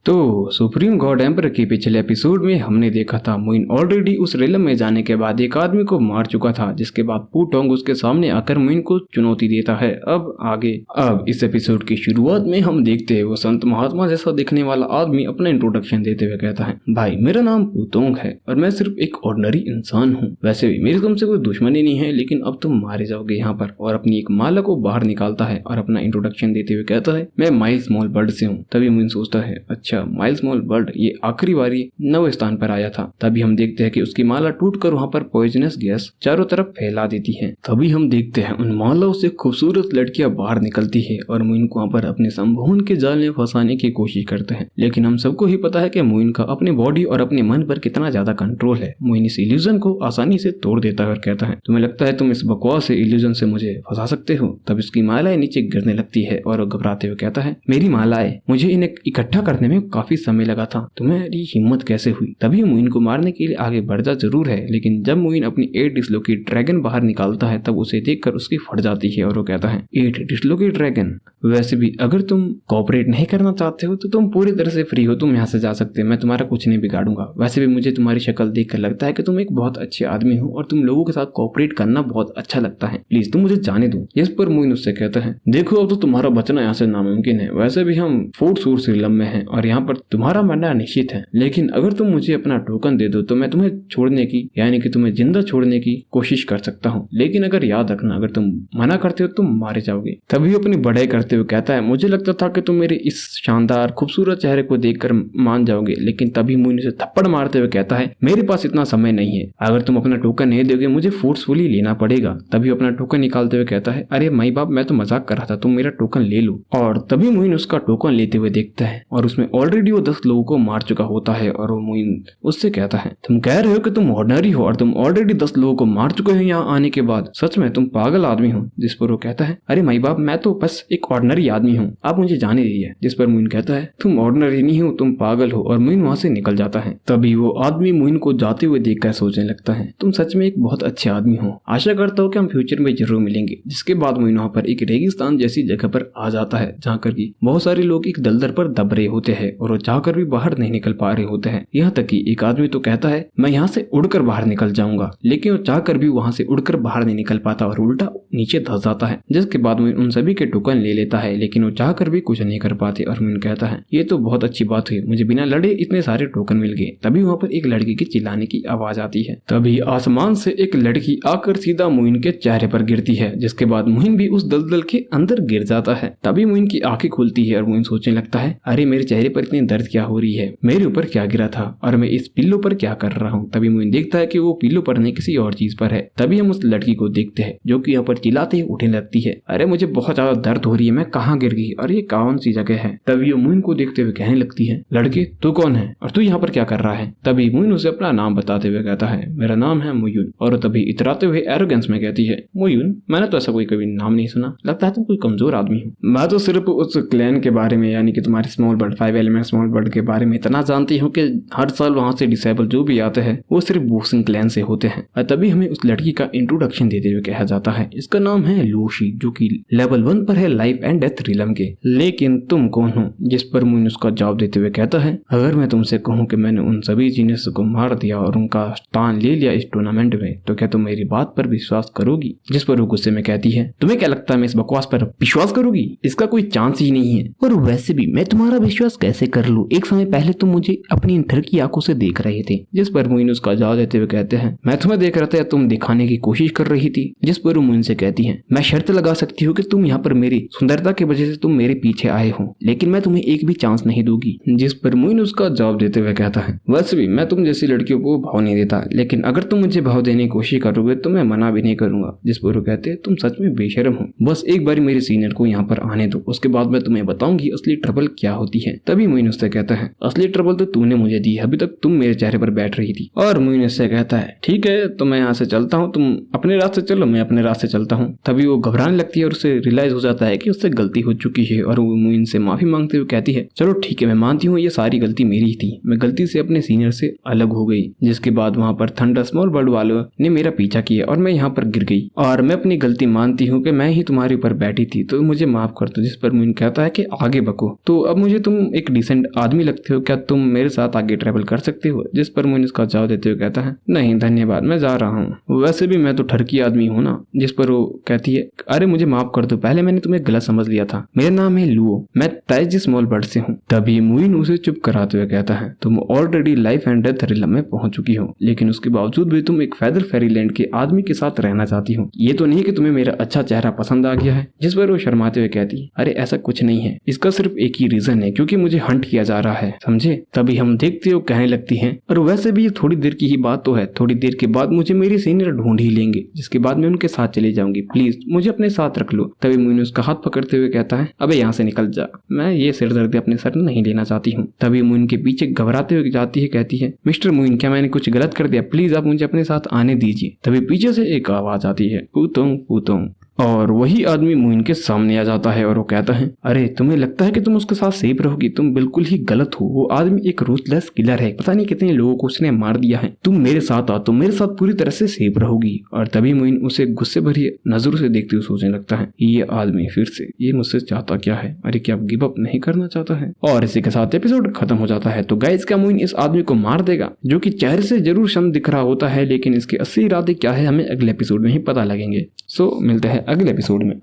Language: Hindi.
तो सुप्रीम गॉड एम्पर के पिछले एपिसोड में हमने देखा था मोइन ऑलरेडी उस रेलम में जाने के बाद एक आदमी को मार चुका था, जिसके बाद पुटोंग उसके सामने आकर मोइन को चुनौती देता है। अब इस एपिसोड की शुरुआत में हम देखते हैं वो संत महात्मा जैसा दिखने वाला आदमी अपना इंट्रोडक्शन देते हुए कहता है, भाई मेरा नाम पुटोंग है और मैं सिर्फ एक ऑर्डिनरी इंसान हूँ। वैसे भी मेरी तुमसे कोई दुश्मनी नहीं है, लेकिन अब तुम मारे जाओगे यहाँ पर। और अपनी एक माला को बाहर निकालता है और अपना इंट्रोडक्शन देते हुए कहता है, मैं माइल्स स्मॉल बर्ड से हूँ। तभी मोइन सोचता है, अच्छा माइल्स स्मॉल बर्ड ये आखिरी बारी 9वें स्थान पर आया था। तभी हम देखते हैं कि उसकी माला टूटकर वहाँ पर पॉइजनस गैस चारों तरफ फैला देती है। तभी हम देखते हैं उन मालाओं से खूबसूरत लड़कियां बाहर निकलती है और मोइन को वहाँ पर अपने संभोग के जाल में फंसाने की कोशिश करते हैं। लेकिन हम सबको ही पता है कि मोइन का अपने बॉडी और अपने मन पर कितना ज्यादा कंट्रोल है। मोइन इस इल्यूजन को आसानी से तोड़ देता है और कहता है, तुम्हें लगता है तुम इस बकवास से इल्यूजन से मुझे फंसा सकते हो? तब इसकी मालाएं नीचे गिरने लगती है और घबराते हुए कहता है, मेरी मालाएं, मुझे इन्हें इकट्ठा करने में काफी समय लगा था, तुम्हारी हिम्मत कैसे हुई? तभी मोइन को मारने के लिए आगे बढ़ता जरूर है, लेकिन जब मोइन अपनी 8 डिसलोकेट ड्रैगन बाहर निकालता है तब उसे देखकर उसकी फट जाती है और वो कहता है, 8 डिसलोकेट ड्रैगन? वैसे भी अगर तुम कोऑपरेट नहीं करना चाहते हो तो तुम पूरी तरह से फ्री हो, तुम यहाँ से जा सकते हो, मैं तुम्हारा कुछ नहीं बिगाड़ूंगा। वैसे भी मुझे तुम्हारी शक्ल देखकर लगता है कि तुम एक बहुत अच्छे आदमी हो और तुम लोगों के साथ कोऑपरेट करना बहुत अच्छा लगता है, प्लीज तुम मुझे जाने दो। इस पर मोइन उससे कहता है, देखो अब तो तुम्हारा बचना यहाँ से नामुमकिन है। वैसे भी हम फोर्ट सोर्स रिलम में हैं और यहाँ पर तुम्हारा मरना निश्चित है, लेकिन अगर तुम मुझे अपना टोकन दे दो तो मैं तुम्हें छोड़ने की, यानी कि तुम्हें जिंदा छोड़ने की कोशिश कर सकता हूँ। लेकिन अगर याद रखना, अगर तुम मना करते हो तुम मारे जाओगे। तभी अपनी बढ़ाई करते हुए कहता है, मुझे लगता था कि तुम मेरे इस शानदार खूबसूरत चेहरे को देखकर मान जाओगे। लेकिन तभी मोइन से थप्पड़ मारते हुए कहता है, मेरे पास इतना समय नहीं है, अगर तुम अपना टोकन नहीं दोगे मुझे फोर्सफुली लेना पड़ेगा। तभी अपना टोकन निकालते हुए कहता है, अरे माई बाप, मैं तो मजाक कर रहा था, तुम मेरा टोकन ले लो। और तभी मोइन उसका टोकन लेते हुए देखता है और उसमें ऑलरेडी वो 10 लोगों को मार चुका होता है। और वो मोइन उससे कहता है, तुम कह रहे हो कि तुम ऑर्डिनरी हो और तुम ऑलरेडी 10 लोगों को मार चुके हो यहाँ आने के बाद? सच में तुम पागल आदमी हो। जिस पर वो कहता है, अरे माई बाप, मैं तो बस एक ऑर्डिनरी आदमी हूँ, आप मुझे जाने दीजिए। जिस पर मोइन कहता है, तुम ऑर्डिनरी नहीं हो, तुम पागल हो। और मोइन वहाँ से निकल जाता है। तभी वो आदमी मोइन को जाते हुए देखकर सोचने लगता है, तुम सच में एक बहुत अच्छे आदमी हो, आशा करता हूँ कि हम फ्यूचर में जरूर मिलेंगे। जिसके बाद मोइन वहाँ पर एक रेगिस्तान जैसी जगह पर आ जाता है, जहाँ कर की बहुत सारे लोग एक दलदल पर दब रहे होते हैं और वो जाकर भी बाहर नहीं निकल पा रहे होते हैं। यहाँ तक कि एक आदमी तो कहता है, मैं यहाँ से उड़कर बाहर निकल जाऊंगा, लेकिन वो चाहकर भी वहाँ से उड़कर बाहर नहीं निकल पाता और उल्टा नीचे धंस जाता है। जिसके बाद मोइन उन सभी के टोकन ले लेता है, लेकिन वो चाहकर भी कुछ नहीं कर पाते। और मोइन कहता है, ये तो बहुत अच्छी बात हुई, मुझे बिना लड़े इतने सारे टोकन मिल गए। तभी वहाँ पर एक लड़की की चिल्लाने की आवाज आती है। तभी आसमान से एक लड़की आकर सीधा मोइन के चेहरे पर गिरती है, जिसके बाद मोइन भी उस दलदल के अंदर गिर जाता है। तभी मोइन की आंखें खुलती है और मोइन सोचने लगता है, अरे मेरे चेहरे पर इतनी दर्द क्या हो रही है, मेरे ऊपर क्या गिरा था और मैं इस पिल्लो पर क्या कर रहा हूँ? तभी मोइन देखता है कि वो पिल्लो पर नहीं किसी और चीज पर है। तभी हम उस लड़की को देखते हैं जो कि यहाँ पर चिल्लाते ही उठने लगती है, अरे मुझे बहुत ज्यादा दर्द हो रही है, मैं कहाँ गिर गई और ये कौन सी जगह है? तभी वो मोइन को देखते हुए कहने लगती है, लड़के तू कौन है और तू यहाँ पर क्या कर रहा है? तभी मोइन उसे अपना नाम बताते हुए कहता है, मेरा नाम है मोयुन। और तभी इतराते हुए एरोगेंस में कहती है, मोयुन, मैंने तो ऐसा कोई कभी नाम नहीं सुना, लगता है तुम कोई कमजोर आदमी हो। मैं तो सिर्फ उस क्लैन के बारे में, यानी कि तुम्हारे small bird 5 element small bird के बारे में इतना जानती हूँ कि हर साल वहाँ से डिसेबल जो भी आते हैं वो सिर्फ बोक्सिंग क्लैन से होते हैं। और तभी हमें उस लड़की का इंट्रोडक्शन देते हुए कहा जाता है, इसका नाम है लूशी, जो कि लेवल 1 पर है लाइफ एंड डेथ रिलम के। लेकिन तुम कौन हो? जिस पर मोइन उसका जवाब देते हुए कहता है, अगर मैं तुमसे कहूँ कि मैंने उन सभी जीनियस को मार दिया और उनका स्थान ले लिया इस टूर्नामेंट में, तो क्या तुम मेरी बात पर विश्वास करोगी? जिस पर वो गुस्से में कहती है, तुम्हें क्या लगता है मैं इस बकवास पर विश्वास करूंगी? इसका कोई चांस ही नहीं है। और वैसे भी मैं तुम्हारा विश्वास कैसे कर लूं? एक समय पहले तुम मुझे अपनी थर की आंखों से देख रहे थे। जिस पर मोइन उसका जवाब देते हुए कहते हैं, मैं तुम्हें देख रहा था, तुम दिखाने की कोशिश कर रही थी। जिस पर मोइन से कहती है, मैं शर्त लगा सकती हूँ कि तुम यहाँ पर मेरी सुंदरता की वजह से तुम मेरे पीछे आए हो, लेकिन मैं तुम्हें एक भी चांस नहीं दूंगी। जिस पर मोइन उसका जवाब देते हुए कहता है, वैसे भी मैं तुम जैसी लड़कियों को भाव नहीं देता, लेकिन अगर तुम मुझे भाव देने की कोशिश करोगे तो मैं मना भी नहीं करूंगा। जिस पर वो कहते हैं, तुम सच में बेशर्म हो, बस एक बार मेरे सीनियर को यहाँ पर आने दो, उसके बाद मैं तुम्हें बताऊंगी असली ट्रबल क्या होती है। तभी मोइन उससे कहता है, असली ट्रबल तो तूने मुझे दी, अभी तक तुम मेरे चेहरे पर बैठ रही थी। और मोइन उससे कहता है, ठीक है तो मैं यहाँ से चलता हूँ, तुम अपने रास्ते चलो, मैं अपने रास्ते चलता हूँ। तभी वो घबराने लगती है और उसे रियलाइज हो जाता है कि उससे गलती हो चुकी है और वो मोइन से माफी मांगते हुए कहती है, चलो ठीक है, मैं मानती हूँ ये सारी गलती मेरी ही थी, मैं गलती से अपने सीनियर से अलग हो गई। जिसके बाद वहाँ पर थंडर स्मॉल बर्ड वालों ने मेरा पीछा किया और मैं यहाँ पर गिर गई और मैं अपनी गलती मानती हूँ कि मैं ही तुम्हारे ऊपर बैठी थी, तो मुझे माफ कर दो। जिस पर मोइन कहता है कि आगे बको, तो अब मुझे तुम एक डिसेंट आदमी लगते हो, क्या तुम मेरे साथ आगे ट्रेवल कर सकते हो? जिस पर मोइन उसका जवाब देते हुए कहता है नहीं धन्यवाद, मैं जा रहा हूँ, वैसे भी मैं तो ठरकी आदमी हूँ ना। जिस पर वो कहती है अरे मुझे माफ कर दो, पहले मैंने तुम्हें गलत समझ लिया था, मेरा नाम है लुओ, मैं ताइजी स्मॉल बर्ड से हूँ। तभी मोइन उसे चुप कराते हुए कहता है तुम already life and death realm में पहुंच चुकी हो, लेकिन उसके बावजूद भी तुम एक फेदर फेरीलैंड के आदमी के साथ रहना चाहती हो। ये तो नहीं कि तुम्हें मेरा अच्छा चेहरा पसंद आ गया है। जिस पर वो शर्माते हुए कहती है अरे ऐसा कुछ नहीं है, इसका सिर्फ एक ही रीजन है, क्योंकि मुझे हंट किया जा रहा है, समझे? तभी हम देखते हो कहने लगती हैं और वैसे भी ये थोड़ी देर की ही बात तो है, थोड़ी देर के बाद मुझे मेरी सीनियर ढूंढ ही लेंगे, जिसके बाद मैं उनके साथ चली जाऊंगी, प्लीज मुझे अपने साथ रख लो। तभी मोइन उसका हाथ पकड़ते हुए कहता है अबे यहाँ से निकल जा, मैं ये सिरदर्दी अपने सर नहीं लेना चाहती हूँ। तभी मोइन के पीछे घबराते हुए जाती है, कहती है मिस्टर मोइन क्या मैंने कुछ गलत कर दिया, प्लीज आप मुझे अपने साथ आने दीजिए। तभी पीछे से एक आवाज आती है पूतोंग पूतोंग, और वही आदमी मोइन के सामने आ जाता है और वो कहता है अरे तुम्हें लगता है कि तुम उसके साथ सेफ रहोगी, तुम बिल्कुल ही गलत हो, वो आदमी एक रूथलेस किलर है, पता नहीं कितने लोगों को उसने मार दिया है, तुम मेरे साथ आओ, तुम मेरे साथ पूरी तरह से सेफ रहोगी। और तभी मोइन उसे गुस्से भरी नजरों से देखते हुए सोचने लगता है ये आदमी फिर से ये मुझसे चाहता क्या है, अरे क्या गिव अप नहीं करना चाहता है। और इसी के साथ एपिसोड खत्म हो जाता है। तो गाइस क्या मोइन इस आदमी को मार देगा, जो कि चेहरे से जरूर शर्म दिख रहा होता है, लेकिन इसके असली इरादे क्या है हमें अगले एपिसोड में ही पता लगेंगे। सो मिलते हैं अगले एपिसोड में।